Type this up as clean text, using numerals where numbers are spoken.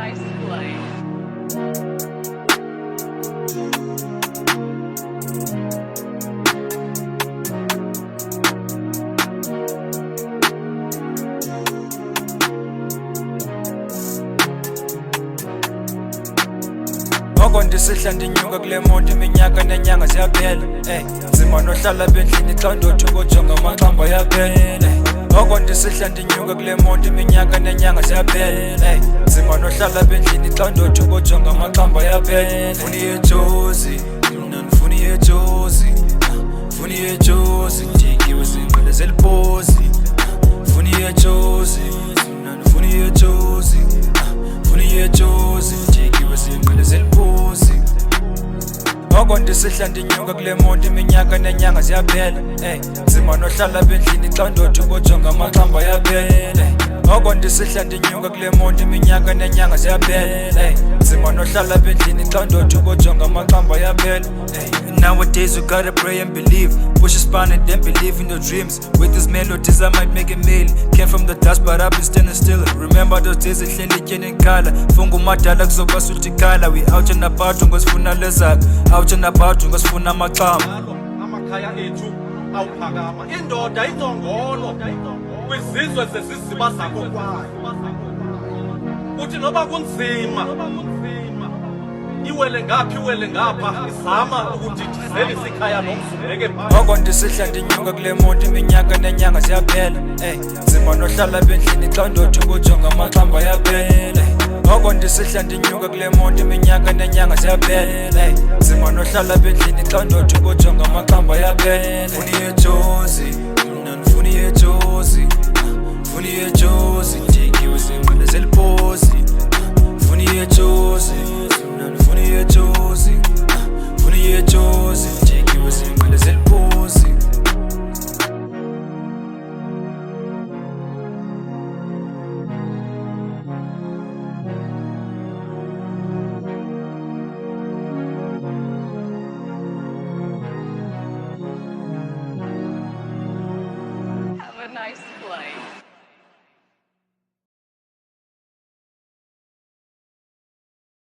Paradise Play. Ngoko ndisihla ndinyuka kule moto iminyaka nenyanga ziyaphela nzima nohlala bendlini xa ndothi ukujonga amaxamba yaphela ngoko ndisihla ndinyuka kule moto iminyaka nenyanga ziyaphela nzima nohlala bendlini xa ndothi ukujonga amaxamba yaphela funi yejozi ndifuni yejozi funi yejozi ndikiwe zinqele zelipozi funi yejozi ndifuni yejozi funi yejozi ndikiwe zinqele zelipozi ngoko ndisihla ndinyuka kule moto iminyaka nenyanga ziyaphela nzima nohlala bendlini xa ndothi ukujonga amaxamba yaphela ngoko ndisihla ndinyuka kule moto iminyaka nenyanga ziyaphela nzima nohlala bendlini xa ndothi ukujonga amaxamba yaphela Nowadays you gotta pray and believe. Push a span and then believe in your dreams. With these melodies I might make a meal. Came from the dust but I've been standing still. Remember those days ihleli tyeni nkala funga umadala kuzoba sutikala. We out and about ngosifuna lezakho out and about ngosifuna amaxamba amakhaya ethu awuphakama indoda ingcongolo kwizizwe zeziziba zakho kwayo uthi noba kunzima iwele ngaphi iwele ngapha izama ukundidizela ikhaya nomzubeke ngoko ndisihla ndinyuka kule moto iminyaka nenyanga ziyaphela nzima nohlala bendlini xa ndothi ukujonga amaxamba yaphela ngoko ndisihla ndinyuka kule moto iminyaka nenyanga ziyaphela nzima nohlala bendlini xa ndothi ukujonga amaxamba yaphela funi yejozi ndifuni yejozi funi yejozi ndikiwe zinqele zelipozi